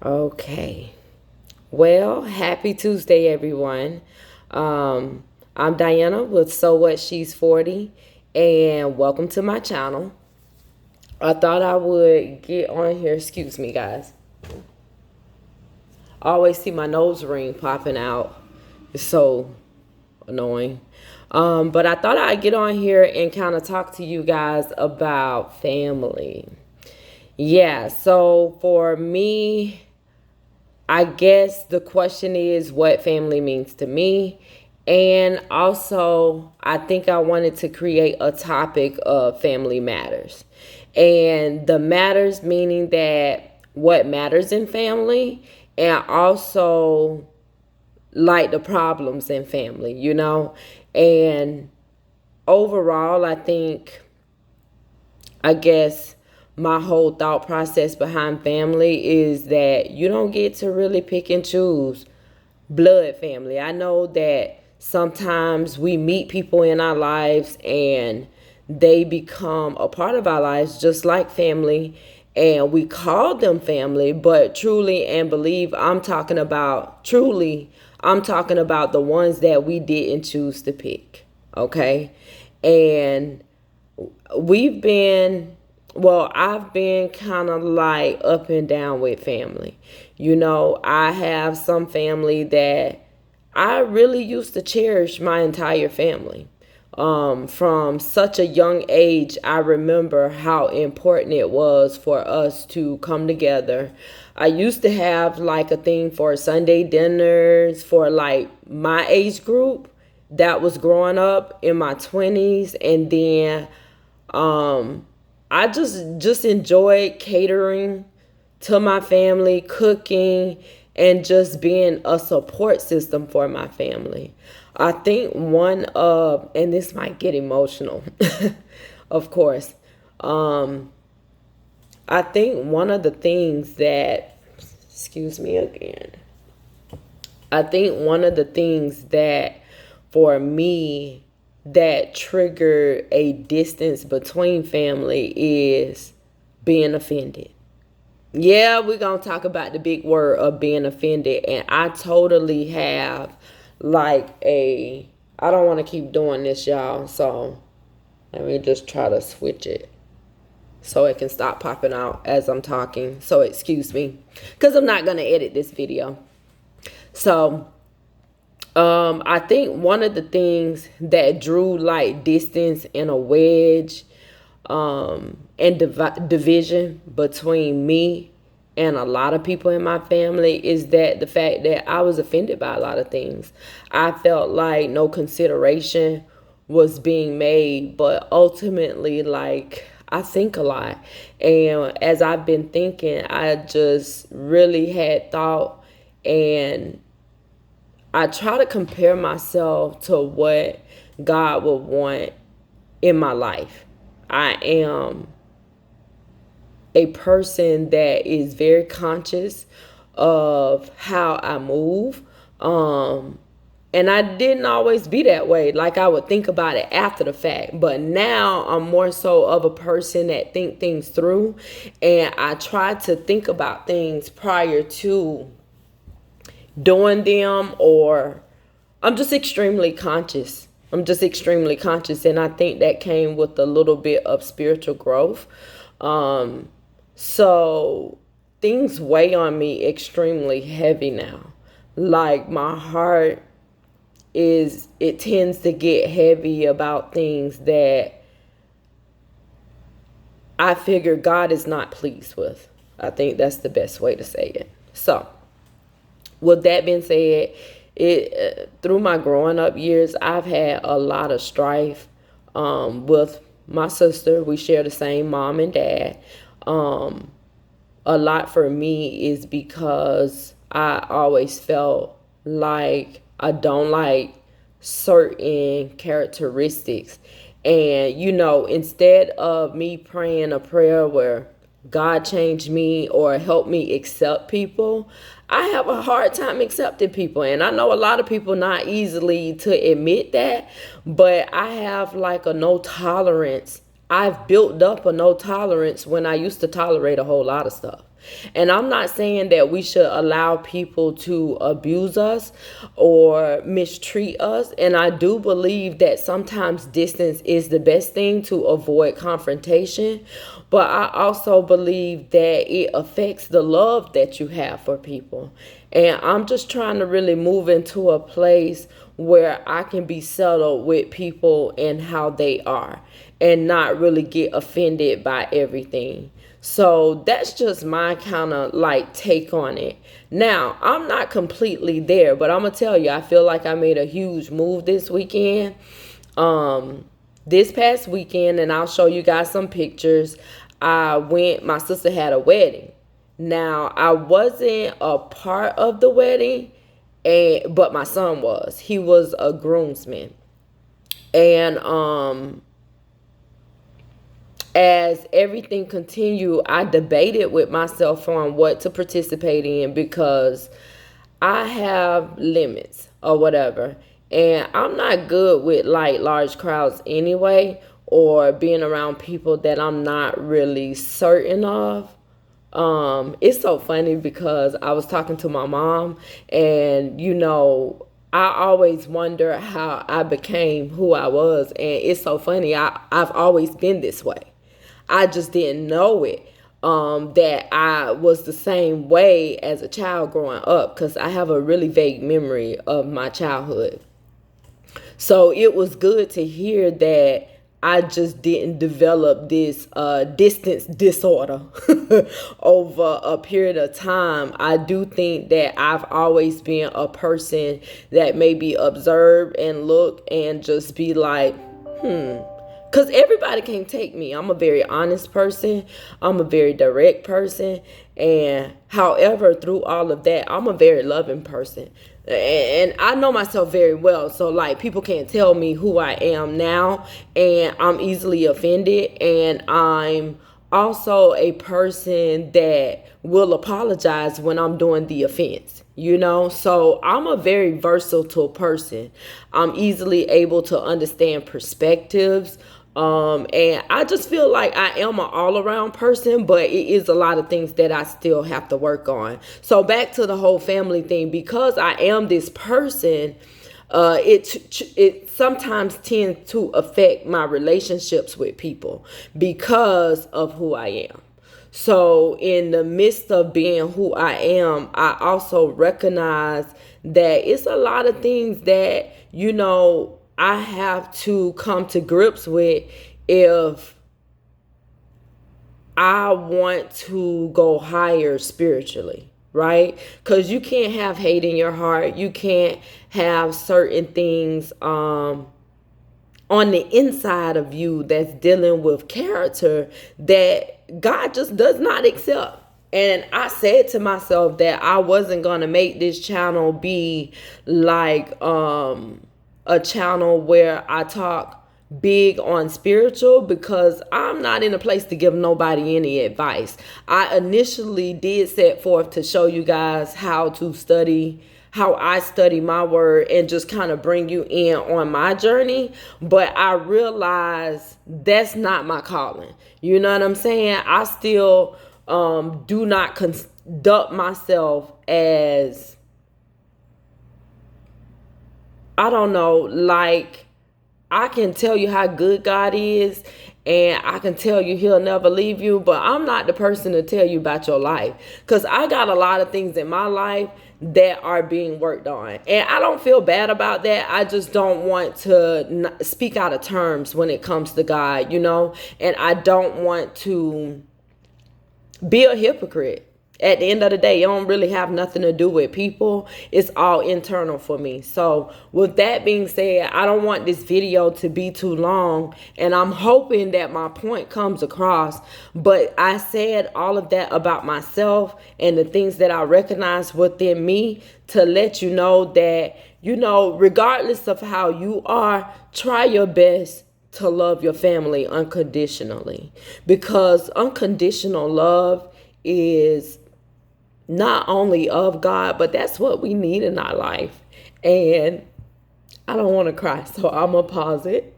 Okay. Well, happy Tuesday, everyone. I'm Diana with So What She's 40, and welcome to my channel. I thought I would get on here. Excuse me, guys. I always see my nose ring popping out. It's so annoying. But I thought I'd get on here and kind of talk to you guys about family. Yeah, so for me, I guess the question is what family means to me. And also, I think I wanted to create a topic of family matters. And the matters meaning that what matters in family, and also like the problems in family, And overall, I guess my whole thought process behind family is that you don't get to really pick and choose blood family. I know that sometimes we meet people in our lives and they become a part of our lives just like family, and we call them family, but truly and believe I'm talking about the ones that we didn't choose to pick. Okay. And we've been I've been kind of like up and down with family. I have some family that I really used to cherish my entire family. From such a young age, I remember how important it was for us to come together. I used to have like a thing for Sunday dinners for like my age group that was growing up in my 20s, and then I just enjoyed catering to my family, cooking, and just being a support system for my family. I think and this might get emotional, of course. I think one of the things that, excuse me again, I think one of the things that for me that triggered a distance between family is being offended. Yeah, we're going to talk about the big word of being offended. And I totally have I don't want to keep doing this, y'all. So let me just try to switch it so it can stop popping out as I'm talking. So excuse me, because I'm not going to edit this video. So I think one of the things that drew like distance and a wedge and division between me and a lot of people in my family is that the fact that I was offended by a lot of things. I felt like no consideration was being made, but ultimately, like, I think a lot. And as I've been thinking, I just really had thought, and I try to compare myself to what God would want in my life. I am a person that is very conscious of how I move. And I didn't always be that way. Like, I would think about it after the fact. But now I'm more so of a person that think things through. And I try to think about things prior to doing them, or I'm just extremely conscious. And I think that came with a little bit of spiritual growth. So things weigh on me extremely heavy now. Like, my heart it tends to get heavy about things that I figure God is not pleased with. I think that's the best way to say it. So, with that being said, it through my growing up years, I've had a lot of strife with my sister. We share the same mom and dad. A lot for me is because I always felt like I don't like certain characteristics. And, instead of me praying a prayer where God change me or help me accept people, I have a hard time accepting people. And I know a lot of people not easily to admit that, but I have like a no tolerance. I've built up a no tolerance when I used to tolerate a whole lot of stuff. And I'm not saying that we should allow people to abuse us or mistreat us. And I do believe that sometimes distance is the best thing to avoid confrontation. But I also believe that it affects the love that you have for people. And I'm just trying to really move into a place where I can be settled with people and how they are and not really get offended by everything. So that's just my kind of like take on it. Now, I'm not completely there, but I'm going to tell you, I feel like I made a huge move this weekend. This past weekend, and I'll show you guys some pictures. My sister had a wedding. Now, I wasn't a part of the wedding, but my son was. He was a groomsman. And as everything continued, I debated with myself on what to participate in because I have limits or whatever. And I'm not good with like large crowds anyway, or being around people that I'm not really certain of. It's so funny because I was talking to my mom, and I always wonder how I became who I was. And it's so funny. I've always been this way. I just didn't know it. That I was the same way as a child growing up, because I have a really vague memory of my childhood. So it was good to hear that I just didn't develop this distance disorder over a period of time. I do think that I've always been a person that maybe observe and look and just be like, because everybody can't take me. I'm a very honest person. I'm a very direct person. And however, through all of that, I'm a very loving person. And I know myself very well. So, like, people can't tell me who I am now. And I'm easily offended. And I'm also a person that will apologize when I'm doing the offense. So I'm a very versatile person. I'm easily able to understand perspectives. And I just feel like I am an all-around person, but it is a lot of things that I still have to work on. So back to the whole family thing, because I am this person, it sometimes tends to affect my relationships with people because of who I am. So in the midst of being who I am, I also recognize that it's a lot of things that, I have to come to grips with if I want to go higher spiritually, right? Because you can't have hate in your heart. You can't have certain things on the inside of you that's dealing with character that God just does not accept. And I said to myself that I wasn't going to make this channel be like a channel where I talk big on spiritual, because I'm not in a place to give nobody any advice. I initially did set forth to show you guys how I study my word and just kind of bring you in on my journey. But I realized that's not my calling. You know what I'm saying? I still do not conduct myself as, I don't know, like, I can tell you how good God is, and I can tell you he'll never leave you, but I'm not the person to tell you about your life, because I got a lot of things in my life that are being worked on, and I don't feel bad about that. I just don't want to speak out of terms when it comes to God, and I don't want to be a hypocrite. At the end of the day, it don't really have nothing to do with people. It's all internal for me. So with that being said, I don't want this video to be too long, and I'm hoping that my point comes across. But I said all of that about myself and the things that I recognize within me to let you know that, regardless of how you are, try your best to love your family unconditionally, because unconditional love is not only of God, but that's what we need in our life. And I don't want to cry, so I'm going to pause it.